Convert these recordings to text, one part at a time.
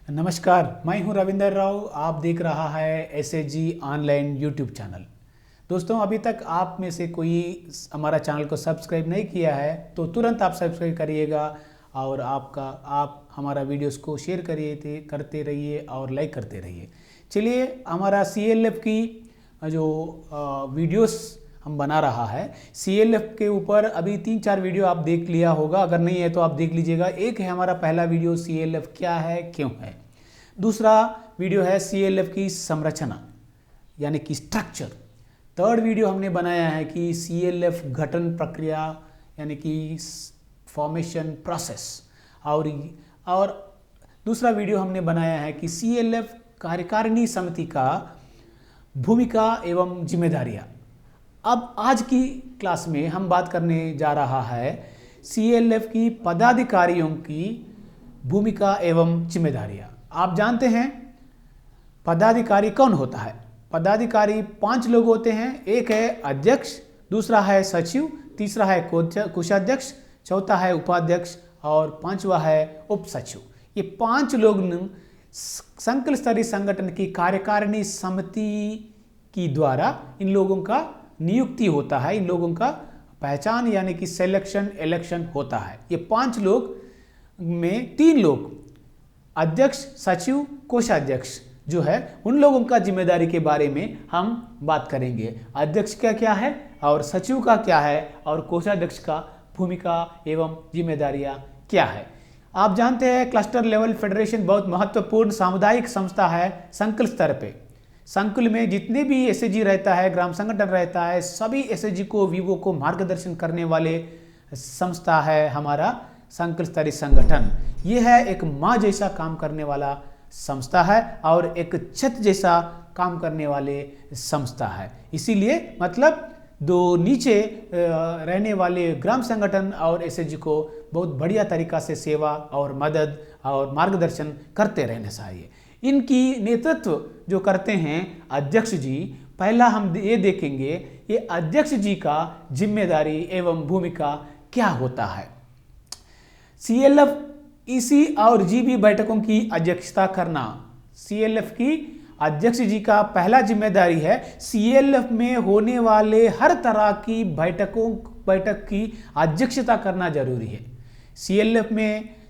नमस्कार, मैं हूं रविंदर राव। आप देख रहा है एसएजी ऑनलाइन यूट्यूब चैनल। दोस्तों, अभी तक आप में से कोई हमारा चैनल को सब्सक्राइब नहीं किया है तो तुरंत आप सब्सक्राइब करिएगा और आप हमारा वीडियोस को शेयर करते रहिए और लाइक करते रहिए। चलिए, हमारा सीएलएफ की जो वीडियोस हम बना रहा है, सीएलएफ के ऊपर अभी 3-4 वीडियो आप देख लिया होगा। अगर नहीं है तो आप देख लीजिएगा। एक है हमारा पहला वीडियो, सीएलएफ क्या है, क्यों है। दूसरा वीडियो है सीएलएफ की संरचना यानी कि स्ट्रक्चर। थर्ड वीडियो हमने बनाया है कि सीएलएफ गठन प्रक्रिया यानी कि फॉर्मेशन प्रोसेस। और दूसरा वीडियो हमने बनाया है कि सीएलएफ कार्यकारिणी समिति का भूमिका एवं जिम्मेदारियां। अब आज की क्लास में हम बात करने जा रहा है सीएलएफ की पदाधिकारियों की भूमिका एवं जिम्मेदारियां। आप जानते हैं पदाधिकारी कौन होता है। पदाधिकारी 5 लोग होते हैं। एक है अध्यक्ष, दूसरा है सचिव, तीसरा है कोषाध्यक्ष, चौथा है उपाध्यक्ष और 5वां है उप सचिव। ये 5 लोग संकुल स्तरीय संगठन की कार्यकारिणी समिति की द्वारा इन लोगों का नियुक्ति होता है। इन लोगों का पहचान यानी कि सिलेक्शन इलेक्शन होता है। ये 5 लोग में 3 लोग अध्यक्ष, सचिव, कोषाध्यक्ष जो है, उन लोगों का जिम्मेदारी के बारे में हम बात करेंगे। अध्यक्ष का क्या है और सचिव का क्या है और कोषाध्यक्ष का भूमिका एवं जिम्मेदारियां क्या है। आप जानते हैं क्लस्टर लेवल फेडरेशन बहुत महत्वपूर्ण सामुदायिक संस्था है संकुल स्तर पे। संकुल में जितने भी एसएजी रहता है, ग्राम संगठन रहता है, सभी एसएजी को वीवो को मार्गदर्शन करने वाले संस्था है हमारा संकुल स्तरीय संगठन। ये है एक माँ जैसा काम करने वाला संस्था है और एक छत जैसा काम करने वाले संस्था है। इसीलिए मतलब दो नीचे रहने वाले ग्राम संगठन और एसएजी को बहुत बढ़िया तरीका से सेवा और मदद और मार्गदर्शन करते रहना चाहिए। इनकी नेतृत्व जो करते हैं अध्यक्ष जी। पहला हम ये देखेंगे ये अध्यक्ष जी का जिम्मेदारी एवं भूमिका क्या होता है। सीएलएफ ईसी और जीबी बैठकों की अध्यक्षता करना सीएलएफ की अध्यक्ष जी का पहला जिम्मेदारी है। सीएलएफ में होने वाले हर तरह की बैठक की अध्यक्षता करना जरूरी है।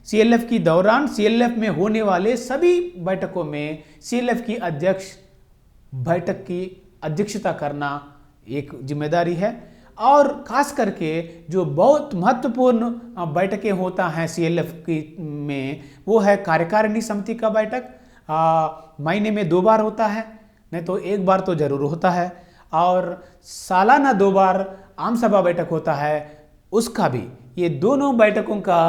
सीएलएफ की दौरान सीएलएफ में होने वाले सभी बैठकों में सीएलएफ की बैठक की अध्यक्षता करना एक जिम्मेदारी है। और खास करके जो बहुत महत्वपूर्ण बैठकें होता है सीएलएफ की में, वो है कार्यकारिणी समिति का बैठक। महीने में 2 बार होता है, नहीं तो 1 बार तो जरूर होता है। और सालाना 2 बार आम सभा बैठक होता है, उसका भी। ये दोनों बैठकों का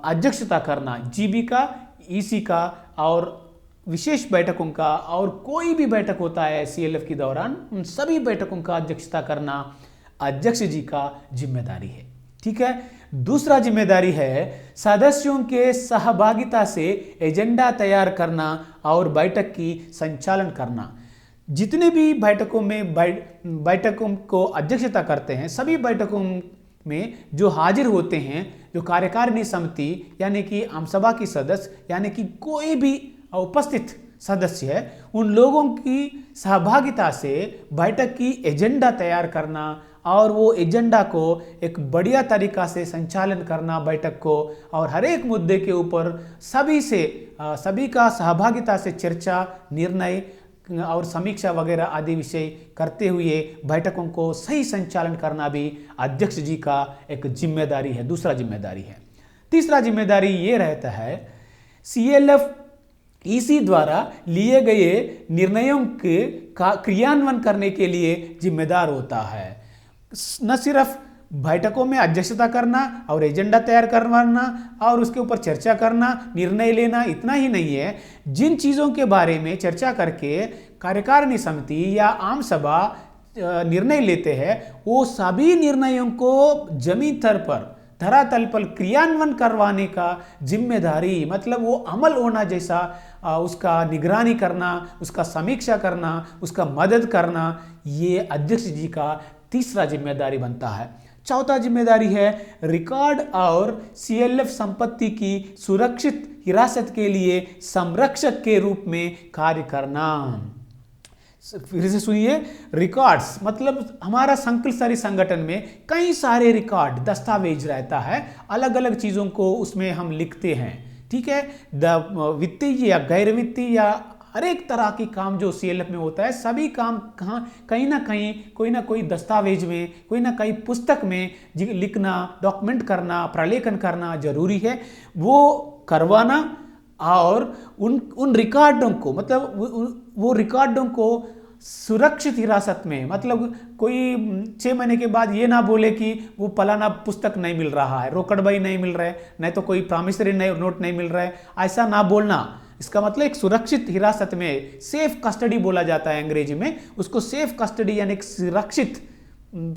अध्यक्षता करना, जीबी का, ईसी का और विशेष बैठकों का, और कोई भी बैठक होता है सीएलएफ के दौरान, उन सभी बैठकों का अध्यक्षता करना अध्यक्ष जी का जिम्मेदारी है। ठीक है। दूसरा जिम्मेदारी है सदस्यों के सहभागिता से एजेंडा तैयार करना और बैठक की संचालन करना। जितने भी बैठकों को अध्यक्षता करते हैं, सभी बैठकों में जो हाजिर होते हैं, जो कार्यकारिणी समिति यानी कि आम सभा की सदस्य यानी कि कोई भी उपस्थित सदस्य है, उन लोगों की सहभागिता से बैठक की एजेंडा तैयार करना और वो एजेंडा को एक बढ़िया तरीका से संचालन करना बैठक को, और हर एक मुद्दे के ऊपर सभी का सहभागिता से चर्चा, निर्णय और समीक्षा वगैरह आदि विषय करते हुए बैठकों को सही संचालन करना भी अध्यक्ष जी का एक जिम्मेदारी है, दूसरा जिम्मेदारी है। तीसरा जिम्मेदारी ये रहता है सीएलएफ ईसी द्वारा लिए गए निर्णयों के क्रियान्वयन करने के लिए जिम्मेदार होता है। न सिर्फ बैठकों में अध्यक्षता करना और एजेंडा तैयार करवाना और उसके ऊपर चर्चा करना, निर्णय लेना, इतना ही नहीं है। जिन चीज़ों के बारे में चर्चा करके कार्यकारिणी समिति या आम सभा निर्णय लेते हैं, वो सभी निर्णयों को जमीन स्तर पर, धरातल पर क्रियान्वयन करवाने का जिम्मेदारी, मतलब वो अमल होना जैसा उसका निगरानी करना, उसका समीक्षा करना, उसका मदद करना, ये अध्यक्ष जी का तीसरा जिम्मेदारी बनता है। चौथा जिम्मेदारी है रिकॉर्ड और सीएलएफ संपत्ति की सुरक्षित हिरासत के लिए संरक्षक के रूप में कार्य करना। फिर से सुनिए, रिकॉर्ड्स मतलब हमारा संकल्पशाली संगठन में कई सारे रिकॉर्ड दस्तावेज रहता है, अलग अलग चीज़ों को उसमें हम लिखते हैं, ठीक है। वित्तीय या गैर वित्तीय या हर एक तरह की काम जो सीएलएफ में होता है, सभी काम कहीं ना कहीं कोई ना कोई दस्तावेज में, कोई ना कोई पुस्तक में लिखना, डॉक्यूमेंट करना, प्रलेखन करना जरूरी है। वो करवाना और उन रिकॉर्डों को मतलब वो रिकॉर्डों को सुरक्षित हिरासत में, मतलब कोई 6 महीने के बाद ये ना बोले कि वो फलाना पुस्तक नहीं मिल रहा है, रोकड़बाई नहीं मिल रहा है, नहीं तो कोई प्रॉमिसरी नोट नहीं मिल रहा है, ऐसा ना बोलना। इसका मतलब एक सुरक्षित हिरासत में, सेफ कस्टडी बोला जाता है अंग्रेजी में, उसको सेफ कस्टडी यानी सुरक्षित,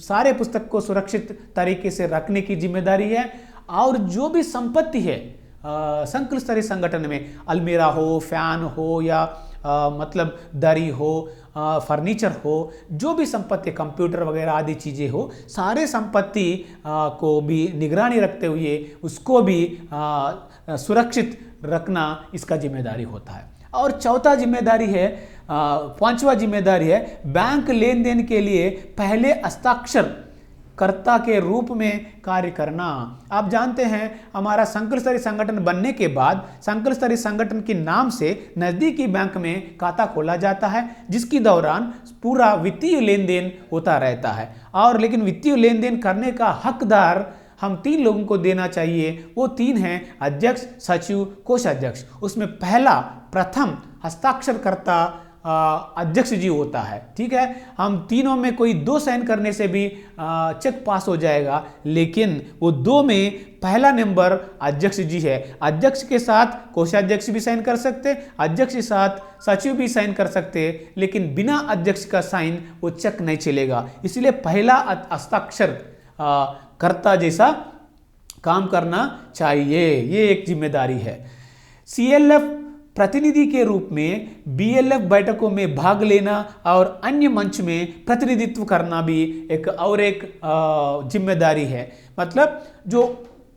सारे पुस्तक को सुरक्षित तरीके से रखने की जिम्मेदारी है। और जो भी संपत्ति है संकुल स्तरीय संगठन में, अलमीरा हो, फैन हो या मतलब दरी हो, फर्नीचर हो, जो भी संपत्ति, कंप्यूटर वगैरह आदि चीज़ें हो, सारे संपत्ति को भी निगरानी रखते हुए उसको भी सुरक्षित रखना इसका जिम्मेदारी होता है। और चौथा जिम्मेदारी है, पांचवा जिम्मेदारी है बैंक लेन देन के लिए पहले हस्ताक्षर कर्ता के रूप में कार्य करना। आप जानते हैं हमारा संकुल स्तरीय संगठन बनने के बाद संकुल स्तरीय संगठन के नाम से नजदीकी बैंक में खाता खोला जाता है, जिसके दौरान पूरा वित्तीय लेन देन होता रहता है। और लेकिन वित्तीय लेन देन करने का हकदार हम 3 लोगों को देना चाहिए। वो 3 हैं अध्यक्ष, सचिव, कोषाध्यक्ष। उसमें पहला प्रथम हस्ताक्षरकर्ता अध्यक्ष जी होता है, ठीक है। हम तीनों में कोई 2 साइन करने से भी चेक पास हो जाएगा, लेकिन वो 2 में पहला नंबर अध्यक्ष जी है। अध्यक्ष के साथ कोषाध्यक्ष भी साइन कर सकते, अध्यक्ष के साथ सचिव भी साइन कर सकते, लेकिन बिना अध्यक्ष का साइन वो चेक नहीं चलेगा। इसलिए पहला हस्ताक्षर कर्ता जैसा काम करना चाहिए, ये एक जिम्मेदारी है। सीएलएफ प्रतिनिधि के रूप में बीएलएफ बैठकों में भाग लेना और अन्य मंच में प्रतिनिधित्व करना भी एक जिम्मेदारी है। मतलब जो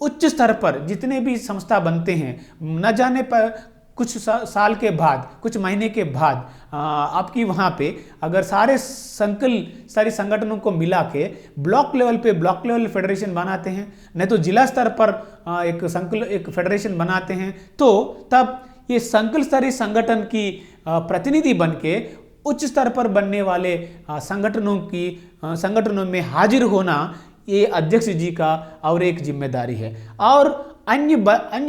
उच्च स्तर पर जितने भी संस्था बनते हैं, न जाने पर कुछ साल के बाद, कुछ महीने के बाद आपकी वहाँ पे अगर सारे सारे संगठनों को मिला के ब्लॉक लेवल फेडरेशन बनाते हैं, नहीं तो जिला स्तर पर एक फेडरेशन बनाते हैं, तो तब ये संकुल स्तरीय संगठन की प्रतिनिधि बनके उच्च स्तर पर बनने वाले संगठनों में हाजिर होना ये अध्यक्ष जी का और एक जिम्मेदारी है। और अन्य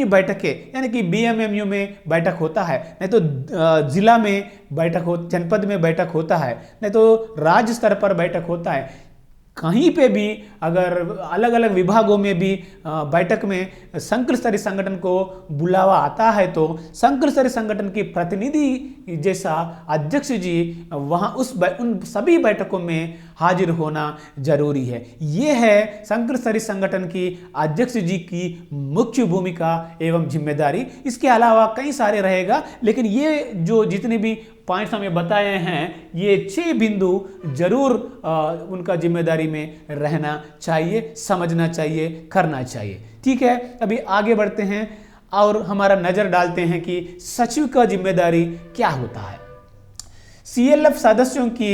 बैठकें यानी कि बीएमएमयू में बैठक होता है, नहीं तो जिला में बैठक हो, जनपद में बैठक होता है, नहीं तो राज्य स्तर पर बैठक होता है। कहीं पे भी अगर अलग अलग विभागों में भी बैठक में संकुल स्तरीय संगठन को बुलावा आता है, तो संकुल स्तरीय संगठन की प्रतिनिधि जैसा अध्यक्ष जी वहाँ उन सभी बैठकों में हाजिर होना जरूरी है। ये है संकुल स्तरीय संगठन की अध्यक्ष जी की मुख्य भूमिका एवं जिम्मेदारी। इसके अलावा कई सारे रहेगा, लेकिन ये जो जितने भी पॉइंट्स हमें बताए हैं, ये 6 बिंदु जरूर उनका जिम्मेदारी में रहना चाहिए, समझना चाहिए, करना चाहिए। ठीक है, अभी आगे बढ़ते हैं और हमारा नजर डालते हैं कि सचिव का जिम्मेदारी क्या होता है। सीएलएफ सदस्यों की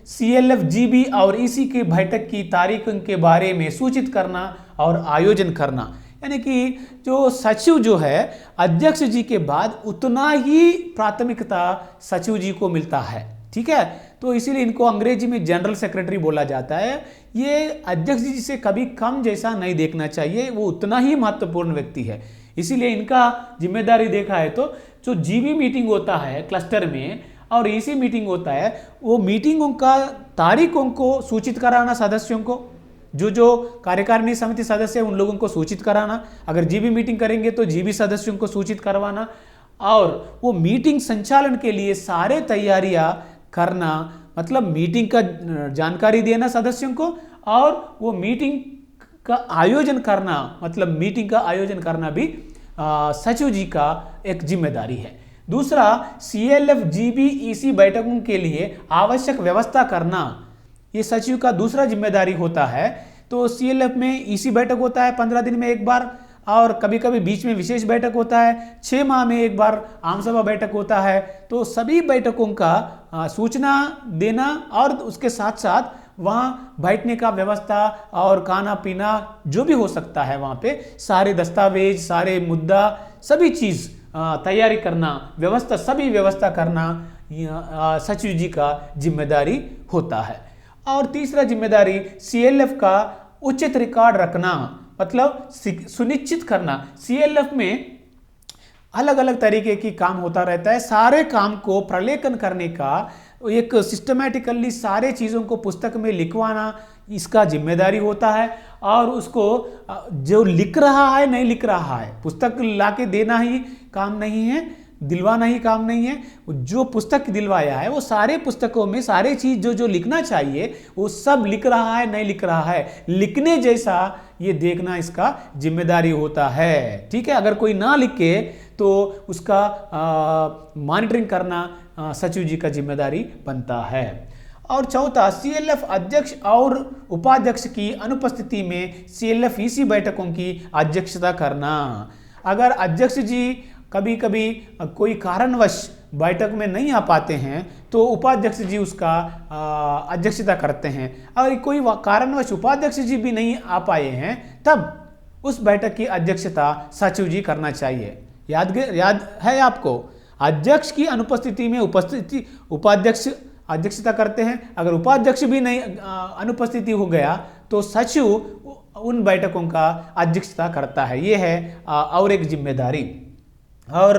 सीएलएफ जीबी और ईसी की बैठक की तारीखों के बारे में सूचित करना और आयोजन करना, यानी कि जो सचिव जो है अध्यक्ष जी के बाद उतना ही प्राथमिकता सचिव जी को मिलता है, ठीक है। तो इसीलिए इनको अंग्रेजी में जनरल सेक्रेटरी बोला जाता है। ये अध्यक्ष जी से कभी कम जैसा नहीं देखना चाहिए, वो उतना ही महत्वपूर्ण व्यक्ति है। इसीलिए इनका जिम्मेदारी देखा है तो जो जीबी मीटिंग होता है क्लस्टर में और ईसी मीटिंग होता है, वो मीटिंगों का तारीखों को सूचित कराना सदस्यों को, जो कार्यकारिणी समिति सदस्य उन लोगों को सूचित कराना। अगर जीबी मीटिंग करेंगे तो जीबी सदस्यों को सूचित करवाना और वो मीटिंग संचालन के लिए सारे तैयारियां करना, मतलब मीटिंग का जानकारी देना सदस्यों को, और वो मीटिंग का आयोजन करना, मतलब मीटिंग का आयोजन करना भी सचिव जी का एक जिम्मेदारी है। दूसरा, सीएलएफ जीबी ईसी बैठकों के लिए आवश्यक व्यवस्था करना, ये सचिव का दूसरा जिम्मेदारी होता है। तो सीएलएफ में ईसी बैठक होता है 15 दिन में एक बार, और कभी कभी बीच में विशेष बैठक होता है, 6 माह में एक बार आम सभा बैठक होता है। तो सभी बैठकों का सूचना देना और उसके साथ साथ वहाँ बैठने का व्यवस्था और खाना पीना जो भी हो सकता है वहाँ पे सारे दस्तावेज, सारे मुद्दा, सभी चीज़ तैयारी करना, व्यवस्था, सभी व्यवस्था करना सचिव जी का जिम्मेदारी होता है। और तीसरा जिम्मेदारी सीएलएफ का उचित रिकॉर्ड रखना, मतलब सुनिश्चित करना। सीएलएफ में अलग अलग तरीके की काम होता रहता है, सारे काम को प्रलेखन करने का, एक सिस्टमैटिकली सारे चीज़ों को पुस्तक में लिखवाना इसका जिम्मेदारी होता है। और उसको जो लिख रहा है नहीं लिख रहा है, पुस्तक लाके देना ही काम नहीं है, दिलवाना ही काम नहीं है। जो पुस्तक दिलवाया है वो सारे पुस्तकों में सारे चीज जो जो लिखना चाहिए वो सब लिख रहा है नहीं लिख रहा है, लिखने जैसा ये देखना इसका जिम्मेदारी होता है। ठीक है, अगर कोई ना लिखे तो उसका मॉनिटरिंग करना सचिव जी का जिम्मेदारी बनता है। और चौथा, सीएलएफ अध्यक्ष और उपाध्यक्ष की अनुपस्थिति में सीएलएफ ईसी बैठकों की अध्यक्षता करना। अगर अध्यक्ष जी कभी कभी कोई कारणवश बैठक में नहीं आ पाते हैं तो उपाध्यक्ष जी उसका अध्यक्षता करते हैं। अगर कोई कारणवश उपाध्यक्ष जी भी नहीं आ पाए हैं तब उस बैठक की अध्यक्षता सचिव जी करना चाहिए। याद है आपको, अध्यक्ष की अनुपस्थिति में उपाध्यक्ष अध्यक्षता करते हैं। अगर उपाध्यक्ष भी नहीं अनुपस्थिति हो गया तो सचिव उन बैठकों का अध्यक्षता करता है। ये है और एक जिम्मेदारी। और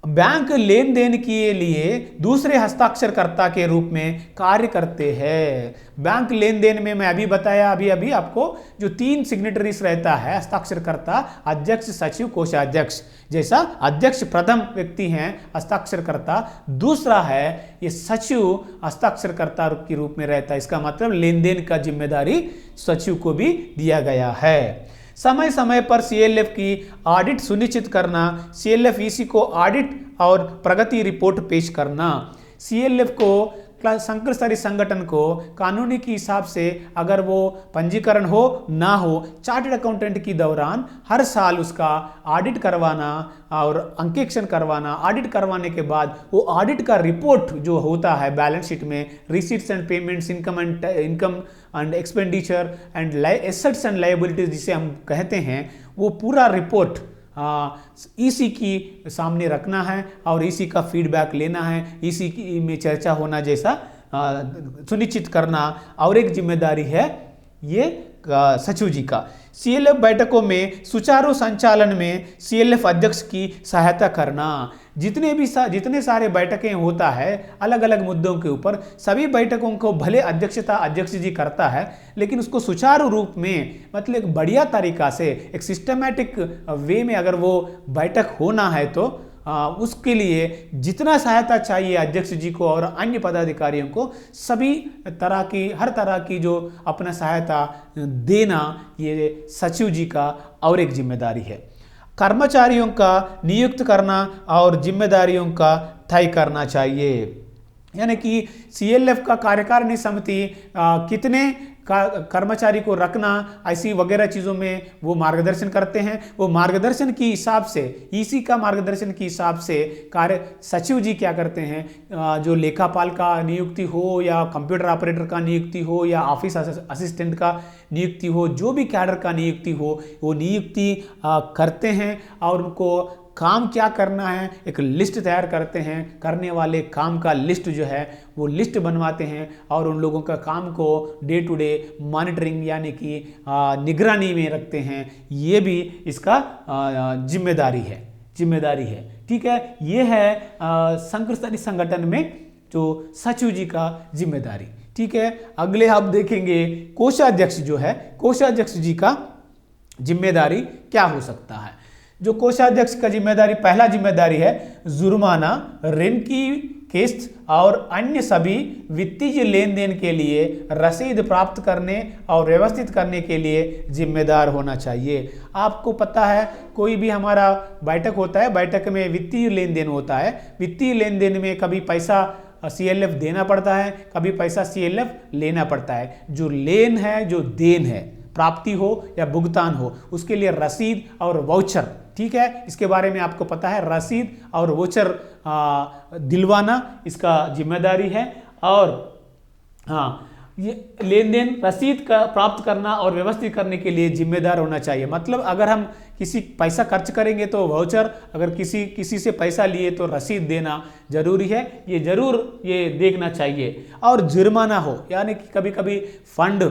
बैंक लेन देन के लिए दूसरे हस्ताक्षरकर्ता के रूप में कार्य करते हैं। बैंक लेन देन में मैं अभी बताया अभी आपको, जो 3 सिग्नेटरीज रहता है हस्ताक्षरकर्ता, अध्यक्ष, सचिव, कोषाध्यक्ष। जैसा अध्यक्ष प्रथम व्यक्ति हैं हस्ताक्षरकर्ता, दूसरा है ये सचिव हस्ताक्षरकर्ता के रूप में रहता है। इसका मतलब लेन देन का जिम्मेदारी सचिव को भी दिया गया है। समय समय पर सीएलएफ की ऑडिट सुनिश्चित करना, सीएलएफ ईसी को ऑडिट और प्रगति रिपोर्ट पेश करना। सीएलएफ को शंकर स्तरीय संगठन को कानूनी के हिसाब से अगर वो पंजीकरण हो ना हो, चार्टर्ड अकाउंटेंट की दौरान हर साल उसका ऑडिट करवाना और अंकेक्षण करवाना। ऑडिट करवाने के बाद वो ऑडिट का रिपोर्ट जो होता है बैलेंस शीट में, receipts and payments, income and expenditure and assets and liabilities जिसे हम कहते हैं, वो पूरा रिपोर्ट ईसी की सामने रखना है और ईसी का फीडबैक लेना है, ईसी में चर्चा होना जैसा सुनिश्चित करना। और एक जिम्मेदारी है ये सचिव जी का। सीएलएफ बैठकों में सुचारू संचालन में सीएलएफ अध्यक्ष की सहायता करना। जितने सारे बैठकें होता है अलग अलग मुद्दों के ऊपर, सभी बैठकों को भले अध्यक्ष जी करता है, लेकिन उसको सुचारू रूप में, मतलब एक बढ़िया तरीका से, एक सिस्टमैटिक वे में अगर वो बैठक होना है तो उसके लिए जितना सहायता चाहिए अध्यक्ष जी को और अन्य पदाधिकारियों को, सभी तरह की, हर तरह की जो अपना सहायता देना, ये सचिव जी का और एक जिम्मेदारी है। कर्मचारियों का नियुक्त करना और जिम्मेदारियों का तय करना चाहिए। यानी कि सीएलएफ का कार्यकारिणी समिति कितने कर्मचारी को रखना, ऐसी वगैरह चीज़ों में वो मार्गदर्शन करते हैं। वो मार्गदर्शन के हिसाब से, ईसी का मार्गदर्शन के हिसाब से कार्य सचिव जी क्या करते हैं, जो लेखापाल का नियुक्ति हो या कंप्यूटर ऑपरेटर का नियुक्ति हो या ऑफिस असिस्टेंट का नियुक्ति हो, जो भी कैडर का नियुक्ति हो, वो नियुक्ति करते हैं और उनको काम क्या करना है एक लिस्ट तैयार करते हैं। करने वाले काम का लिस्ट जो है वो लिस्ट बनवाते हैं और उन लोगों का काम को डे टू डे मॉनिटरिंग यानी कि निगरानी में रखते हैं। ये भी इसका जिम्मेदारी है। ठीक है, ये है शंकर स्तरीय संगठन में जो सचिव जी का जिम्मेदारी। ठीक है, अगले आप देखेंगे कोषाध्यक्ष जो है, कोषाध्यक्ष जी का जिम्मेदारी क्या हो सकता है। जो कोषाध्यक्ष का जिम्मेदारी, पहला जिम्मेदारी है जुर्माना, ऋण की किस्त और अन्य सभी वित्तीय लेन देन के लिए रसीद प्राप्त करने और व्यवस्थित करने के लिए जिम्मेदार होना चाहिए। आपको पता है कोई भी हमारा बैठक होता है, बैठक में वित्तीय लेन देन होता है। वित्तीय लेन देन में कभी पैसा CLF देना पड़ता है, कभी पैसा CLF लेना पड़ता है। जो लेन है, जो देन है, प्राप्ति हो या भुगतान हो, उसके लिए रसीद और वाउचर, ठीक है, इसके बारे में आपको पता है। रसीद और वाउचर दिलवाना इसका जिम्मेदारी है। और हाँ, ये लेन देन रसीद का प्राप्त करना और व्यवस्थित करने के लिए जिम्मेदार होना चाहिए। मतलब अगर हम किसी पैसा खर्च करेंगे तो वाउचर, अगर किसी से पैसा लिए तो रसीद देना जरूरी है, ये जरूर ये देखना चाहिए। और जुर्माना हो, यानी कि कभी कभी फंड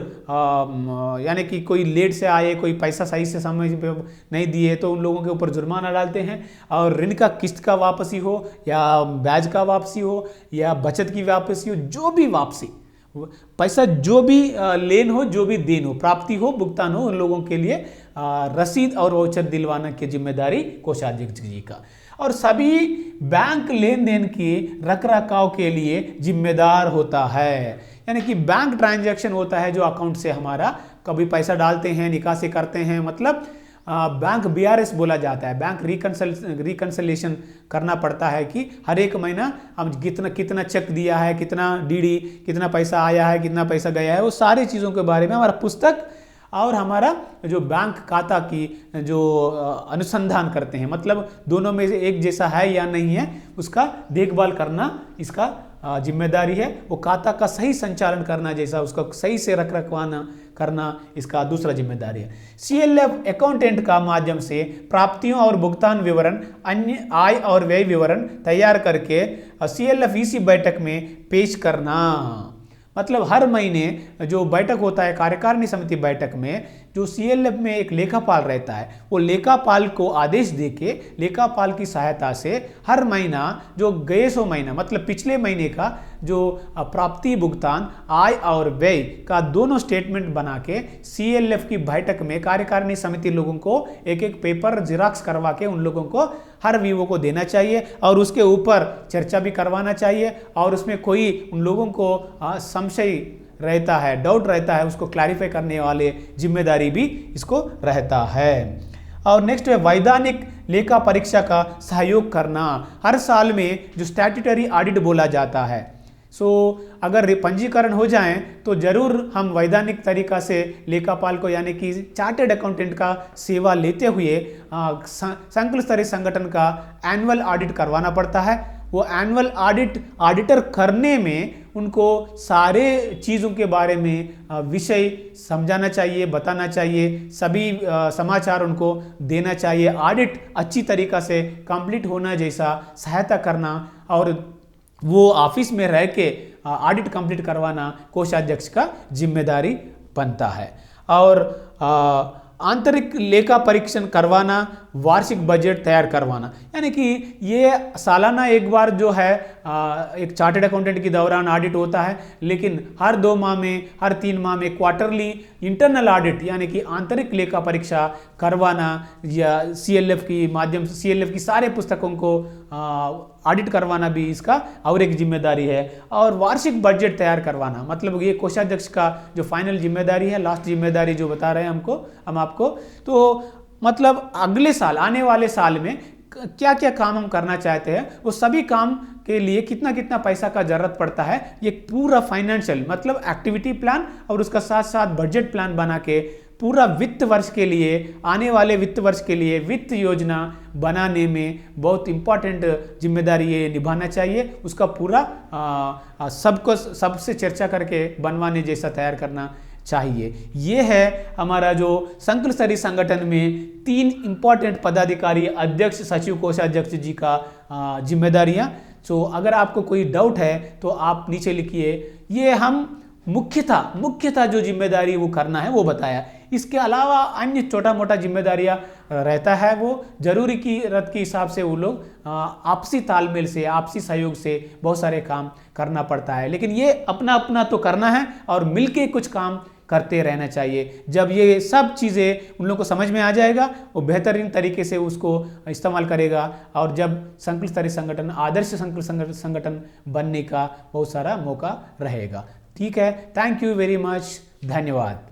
यानी कि कोई लेट से आए, कोई पैसा सही से समय पे नहीं दिए तो उन लोगों के ऊपर जुर्माना डालते हैं। और ऋण का किस्त का वापसी हो या ब्याज का वापसी हो या बचत की वापसी हो, जो भी वापसी पैसा, जो भी लेन हो, जो भी देन हो, प्राप्ति हो, भुगतान हो, उन लोगों के लिए रसीद और वाउचर दिलवाना की जिम्मेदारी कोषाध्यक्ष जी का। और सभी बैंक लेन देन के रखरखाव के लिए जिम्मेदार होता है। यानी कि बैंक ट्रांजैक्शन होता है जो अकाउंट से हमारा कभी पैसा डालते हैं, निकासी करते हैं, मतलब बैंक BRS बोला जाता है, बैंक रिकंसिलिएशन करना पड़ता है कि हर एक महीना हम कितना चेक दिया है, कितना DD, कितना पैसा आया है, कितना पैसा गया है, वो सारी चीज़ों के बारे में हमारा पुस्तक और हमारा जो बैंक खाता की जो अनुसंधान करते हैं, मतलब दोनों में से एक जैसा है या नहीं है, उसका देखभाल करना इसका जिम्मेदारी है। वो खाता का सही संचालन करना, जैसा उसका सही से रखरखाव करना इसका दूसरा जिम्मेदारी है। CLF अकाउंटेंट का माध्यम से प्राप्तियों और भुगतान विवरण, अन्य आय और व्यय विवरण तैयार करके CLF EC बैठक में पेश करना। मतलब हर महीने जो बैठक होता है, कार्यकारिणी समिति बैठक में, जो CLF में एक लेखापाल रहता है, वो लेखापाल को आदेश देके लेखापाल की सहायता से हर महीना जो गए सो महीना, मतलब पिछले महीने का जो प्राप्ति, भुगतान, आय और व्यय का दोनों स्टेटमेंट बना के CLF की बैठक में कार्यकारिणी समिति लोगों को एक एक पेपर जिराक्स करवा के उन लोगों को हर वीवो को देना चाहिए और उसके ऊपर चर्चा भी करवाना चाहिए। और उसमें कोई उन लोगों को संशय रहता है, डाउट रहता है, उसको क्लैरिफाई करने वाले जिम्मेदारी भी इसको रहता है। और नेक्स्ट है वैधानिक लेखा परीक्षा का सहयोग करना। हर साल में जो स्टैट्यूटरी ऑडिट बोला जाता है, अगर पंजीकरण हो जाए तो जरूर हम वैधानिक तरीका से लेखापाल को, यानी कि चार्टर्ड अकाउंटेंट का सेवा लेते हुए संकुल स्तरीय संगठन का एनुअल ऑडिट करवाना पड़ता है। वो एनुअल ऑडिटर करने में उनको सारे चीज़ों के बारे में विषय समझाना चाहिए, बताना चाहिए, सभी समाचार उनको देना चाहिए, ऑडिट अच्छी तरीका से कंप्लीट होना जैसा सहायता करना, और वो ऑफिस में रह के ऑडिट कंप्लीट करवाना कोषाध्यक्ष का जिम्मेदारी बनता है। और आंतरिक लेखा परीक्षण करवाना, वार्षिक बजट तैयार करवाना, यानी कि ये सालाना एक बार जो है एक चार्टर्ड अकाउंटेंट के दौरान ऑडिट होता है, लेकिन हर 2 माह में, हर 3 माह में क्वार्टरली इंटरनल ऑडिट, यानी कि आंतरिक लेखा परीक्षा करवाना, या CLF की माध्यम से CLF की सारे पुस्तकों को ऑडिट करवाना भी इसका और एक जिम्मेदारी है। और वार्षिक बजट तैयार करवाना, मतलब ये कोषाध्यक्ष का जो फाइनल जिम्मेदारी है, लास्ट जिम्मेदारी जो बता रहे हैं हम आपको। तो मतलब अगले साल, आने वाले साल में क्या क्या काम हम करना चाहते हैं, वो सभी काम के लिए कितना कितना पैसा का जरूरत पड़ता है, ये पूरा फाइनेंशियल, मतलब एक्टिविटी प्लान और उसका साथ साथ बजट प्लान बना के पूरा वित्त वर्ष के लिए, आने वाले वित्त वर्ष के लिए वित्त योजना बनाने में बहुत इंपॉर्टेंट जिम्मेदारी ये निभाना चाहिए। उसका पूरा सबसे चर्चा करके बनवाने जैसा तैयार करना चाहिए। ये है हमारा जो संकुल स्तरीय संगठन में 3 इंपॉर्टेंट पदाधिकारी, अध्यक्ष, सचिव, कोषाध्यक्ष जी का जिम्मेदारियां। अगर आपको कोई डाउट है तो आप नीचे लिखिए। ये हम मुख्यतः जो जिम्मेदारी वो करना है वो बताया। इसके अलावा अन्य छोटा मोटा जिम्मेदारियां रहता है, वो जरूरी की रत के हिसाब से वो लोग आपसी तालमेल से, आपसी सहयोग से बहुत सारे काम करना पड़ता है। लेकिन ये अपना अपना तो करना है और मिलके कुछ काम करते रहना चाहिए। जब ये सब चीज़ें उन लोगों को समझ में आ जाएगा, वो बेहतरीन तरीके से उसको इस्तेमाल करेगा, और जब संकुल स्तरीय संगठन आदर्श संकुल संगठन बनने का बहुत सारा मौका रहेगा। ठीक है, थैंक यू वेरी मच, धन्यवाद।